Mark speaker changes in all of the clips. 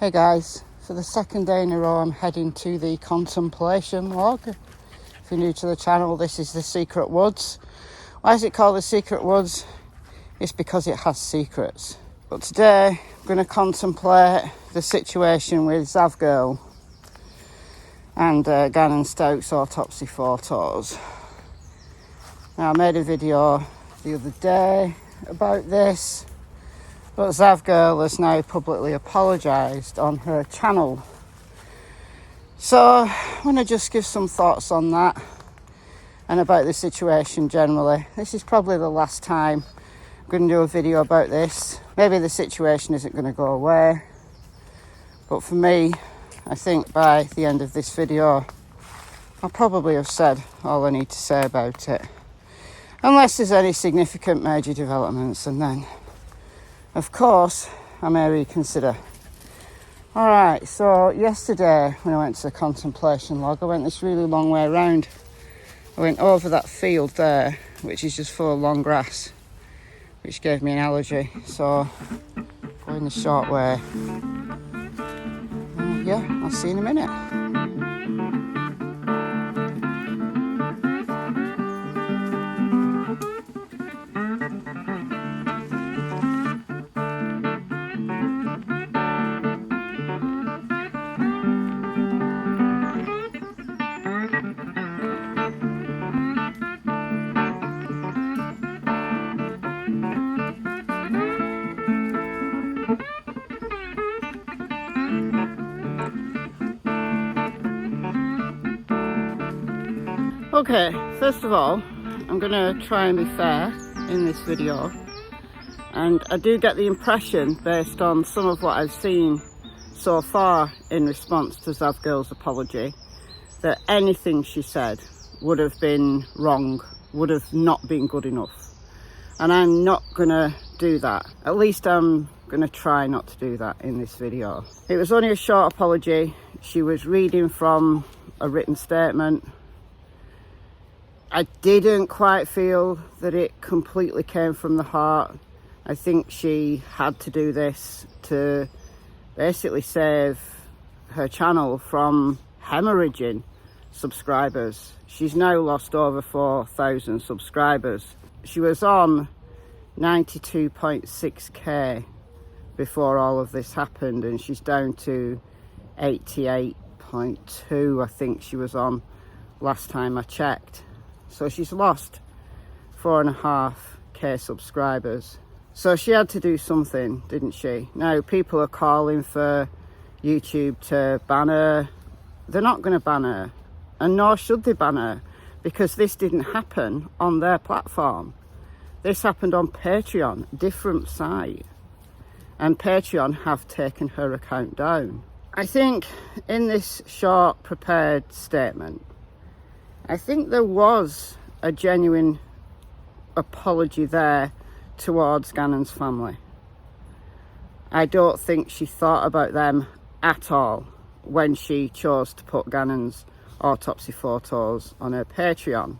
Speaker 1: Hey guys, for the second day in a row I'm heading to the contemplation log. If you're new to the channel, this is the Secret Woods. Why is it called the Secret Woods? It's because it has secrets. But today I'm going to contemplate the situation with Zav Girl and Gannon Stauch's autopsy photos. Now, I made a video the other day about this, but Zav Girl has now publicly apologised on her channel. So I'm going to just give some thoughts on that and about the situation generally. This is probably the last time I'm going to do a video about this. Maybe the situation isn't going to go away, but for me, I think by the end of this video I'll probably have said all I need to say about it, unless there's any significant major developments, and then of course I may reconsider. Alright, so yesterday when I went to the contemplation log, I went this really long way around. I went over that field there, which is just full of long grass, which gave me an allergy, so going the short way. Yeah, I'll see you in a minute. Okay, first of all, I'm going to try and be fair in this video, and I do get the impression, based on some of what I've seen so far in response to Zav Girl's apology, that anything she said would have been wrong, would have not been good enough. And I'm not going to do that. At least I'm going to try not to do that in this video. It was only a short apology. She was reading from a written statement. I didn't quite feel that it completely came from the heart. I think she had to do this to basically save her channel from hemorrhaging subscribers. She's now lost over 4,000 subscribers. She was on 92.6k before all of this happened, and she's down to 88.2, I think she was on last time I checked. So she's lost 4.5k subscribers. So she had to do something, didn't she? Now, people are calling for YouTube to ban her. They're not going to ban her, and nor should they ban her, because this didn't happen on their platform. This happened on Patreon, different site, and Patreon have taken her account down. I think in this short prepared statement, I think there was a genuine apology there towards Gannon's family. I don't think she thought about them at all when she chose to put Gannon's autopsy photos on her Patreon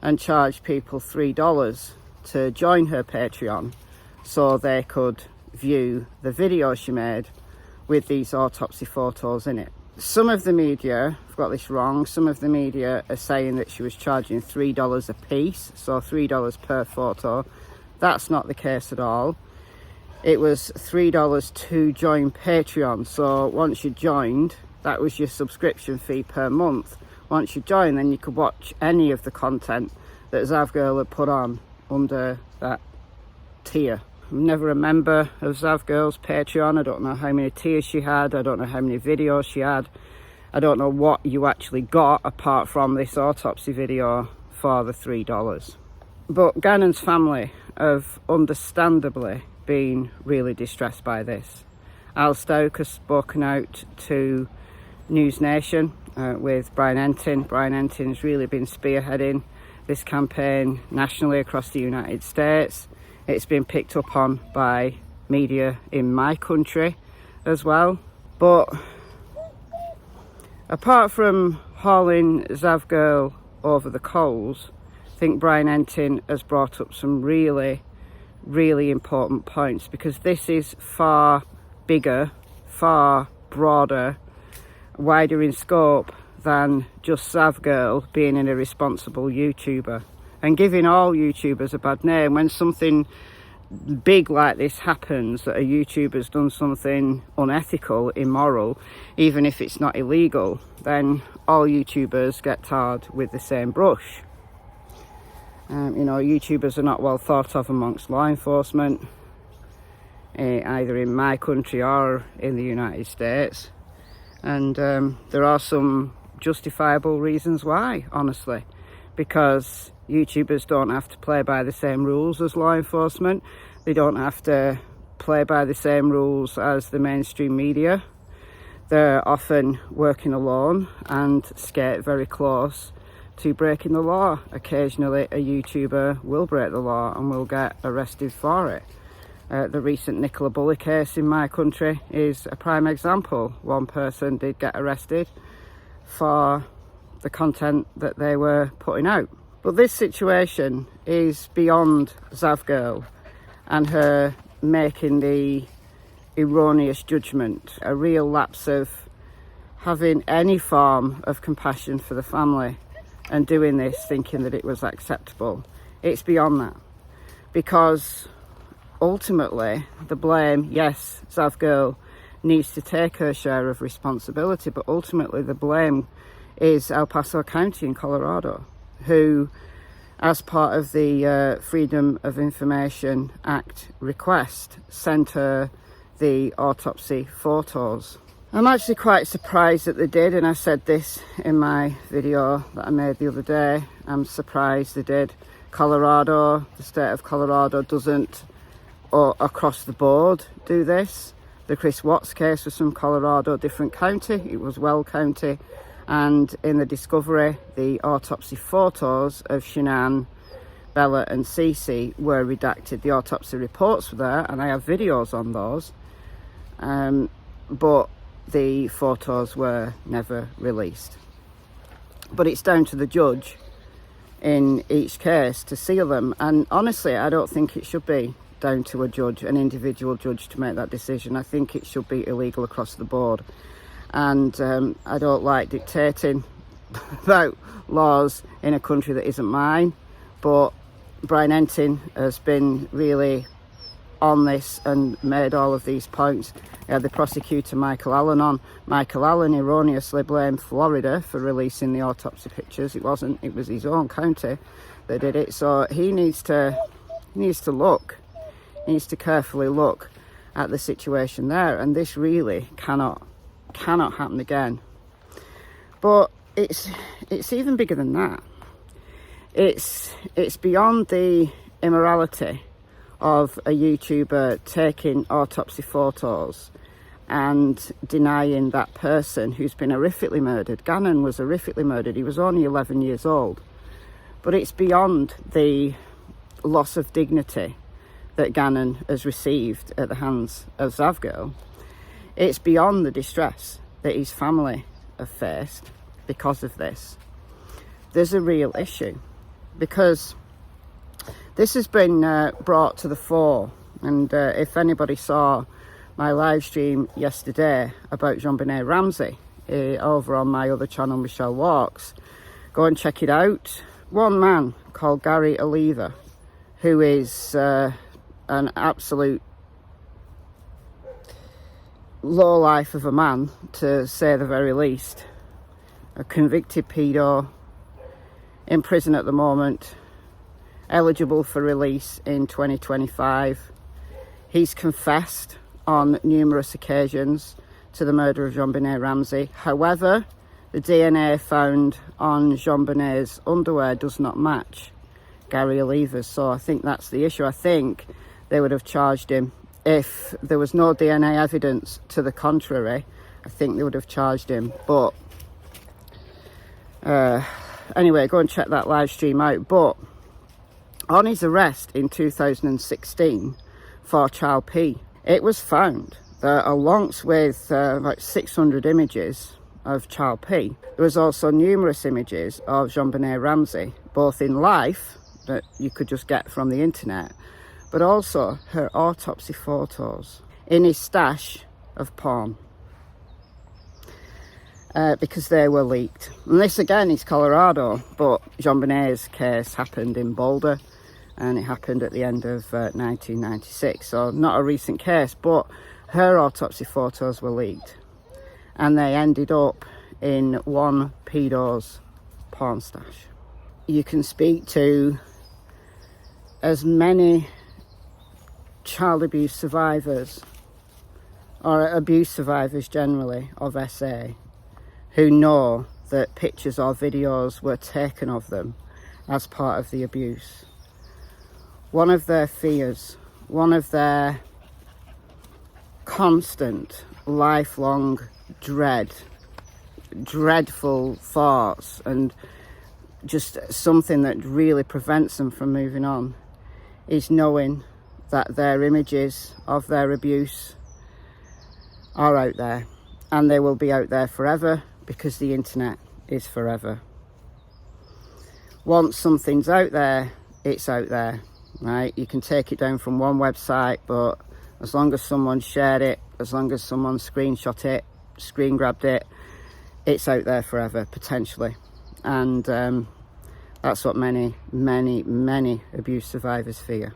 Speaker 1: and charge people $3 to join her Patreon so they could view the video she made with these autopsy photos in it. Some of the media have got this wrong. Some of the media are saying that she was charging $3 a piece, so $3 per photo. That's not the case at all. It was $3 to join Patreon, so once you joined, that was your subscription fee per month. Once you joined, then you could watch any of the content that Zav Girl had put on under that tier. I'm never a member of Zav Girl's Patreon. I don't know how many tiers she had. I don't know how many videos she had. I don't know what you actually got apart from this autopsy video for the $3. But Gannon's family have understandably been really distressed by this. Al Stauch has spoken out to News Nation with Brian Entin. Brian Entin's really been spearheading this campaign nationally across the United States. It's been picked up on by media in my country as well. But apart from hauling Zav Girl over the coals, I think Brian Entin has brought up some really, really important points, because this is far bigger, far broader, wider in scope than just Zav Girl being an irresponsible YouTuber and giving all YouTubers a bad name. When something big like this happens, that a YouTuber's done something unethical, immoral, even if it's not illegal, then all YouTubers get tarred with the same brush. You know, YouTubers are not well thought of amongst law enforcement, either in my country or in the United States. And there are some justifiable reasons why, honestly, because YouTubers don't have to play by the same rules as law enforcement. They don't have to play by the same rules as the mainstream media. They're often working alone and skate very close to breaking the law. Occasionally a YouTuber will break the law and will get arrested for it. The recent Nicola Bully case in my country is a prime example. One person did get arrested for the content that they were putting out. But this situation is beyond Zav Girl and her making the erroneous judgment, a real lapse of having any form of compassion for the family and doing this thinking that it was acceptable. It's beyond that, because ultimately the blame, yes, Zav Girl needs to take her share of responsibility, but ultimately the blame is El Paso County in Colorado, who, as part of the Freedom of Information Act request, sent her the autopsy photos. I'm actually quite surprised that they did, and I said this in my video that I made the other day. I'm surprised they did. Colorado, the state of Colorado, doesn't across the board do this. The Chris Watts case was from Colorado, different county. It was Well County. And in the discovery, the autopsy photos of Shanann, Bella and Cece were redacted. The autopsy reports were there, and I have videos on those. But the photos were never released. But it's down to the judge in each case to seal them. And honestly, I don't think it should be down to a judge, an individual judge, to make that decision. I think it should be illegal across the board. And I don't like dictating about laws in a country that isn't mine, but Brian Entin has been really on this and made all of these points. The prosecutor Michael Allen on. Michael Allen erroneously blamed Florida for releasing the autopsy pictures. It wasn't, it was his own county that did it. So he needs to carefully look at the situation there, and this really cannot happen again. But it's even bigger than that. It's beyond the immorality of a YouTuber taking autopsy photos and denying that person who's been horrifically murdered. Gannon was horrifically murdered. He was only 11 years old. But it's beyond the loss of dignity that Gannon has received at the hands of Zav Girl. It's beyond the distress that his family have faced because of this. There's a real issue, because this has been brought to the fore. And if anybody saw my live stream yesterday about JonBenet Ramsey over on my other channel, Michelle Walks, go and check it out. One man called Gary Oliva, who is an absolute low life of a man, to say the very least. A convicted pedo, in prison at the moment, eligible for release in 2025. He's confessed on numerous occasions to the murder of JonBenet Ramsey. However, the DNA found on JonBenet's underwear does not match Gary Oliva's, so I think that's the issue. I think they would have charged him. If there was no DNA evidence to the contrary, I think they would have charged him. But anyway, go and check that live stream out. But on his arrest in 2016 for child P, it was found that along with about 600 images of child P, there was also numerous images of JonBenet Ramsey, both in life that you could just get from the internet, but also her autopsy photos in his stash of porn. because they were leaked. And this again is Colorado, but JonBenét's case happened in Boulder, and it happened at the end of 1996, so not a recent case, but her autopsy photos were leaked, and they ended up in one pedo's porn stash. You can speak to as many child abuse survivors, or abuse survivors generally, of SA, who know that pictures or videos were taken of them as part of the abuse. One of their fears, one of their constant, lifelong dreadful thoughts, and just something that really prevents them from moving on, is knowing that their images of their abuse are out there, and they will be out there forever, because the internet is forever. Once something's out there, it's out there, right? You can take it down from one website, but as long as someone shared it, as long as someone screenshot it, screen grabbed it, it's out there forever, potentially. And that's what many abuse survivors fear.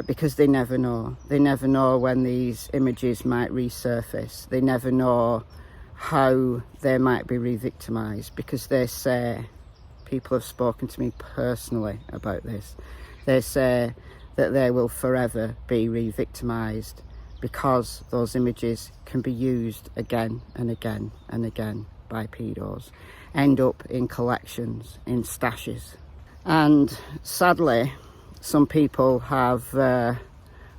Speaker 1: Because they never know. They never know when these images might resurface. They never know how they might be re-victimised, because they say, people have spoken to me personally about this, they say that they will forever be re-victimised because those images can be used again and again and again by pedos, end up in collections, in stashes. And sadly, some people have a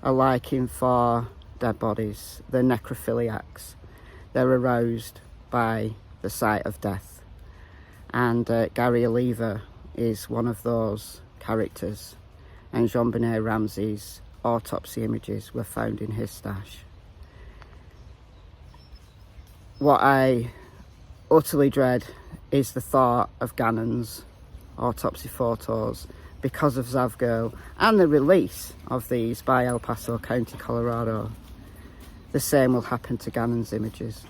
Speaker 1: liking for dead bodies. They're necrophiliacs. They're aroused by the sight of death. And Gary Oliva is one of those characters. And JonBenet Ramsey's autopsy images were found in his stash. What I utterly dread is the thought of Gannon's autopsy photos, because of Zav Girl and the release of these by El Paso County, Colorado. The same will happen to Gannon's images,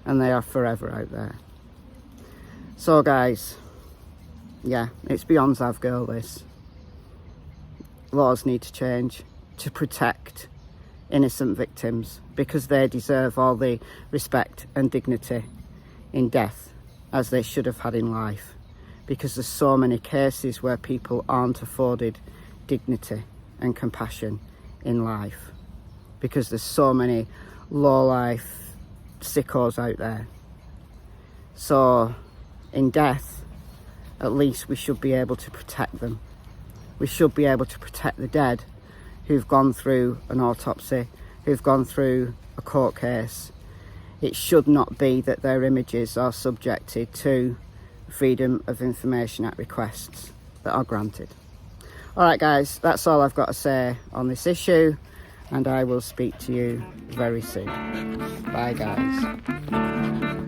Speaker 1: and they are forever out there. So guys, yeah, it's beyond Zav Girl, this. Laws need to change to protect innocent victims, because they deserve all the respect and dignity in death as they should have had in life, because there's so many cases where people aren't afforded dignity and compassion in life, because there's so many low-life sickos out there. So in death, at least we should be able to protect them. We should be able to protect the dead who've gone through an autopsy, who've gone through a court case. It should not be that their images are subjected to Freedom of Information Act requests that are granted. Alright guys, that's all I've got to say on this issue, and I will speak to you very soon. Bye guys.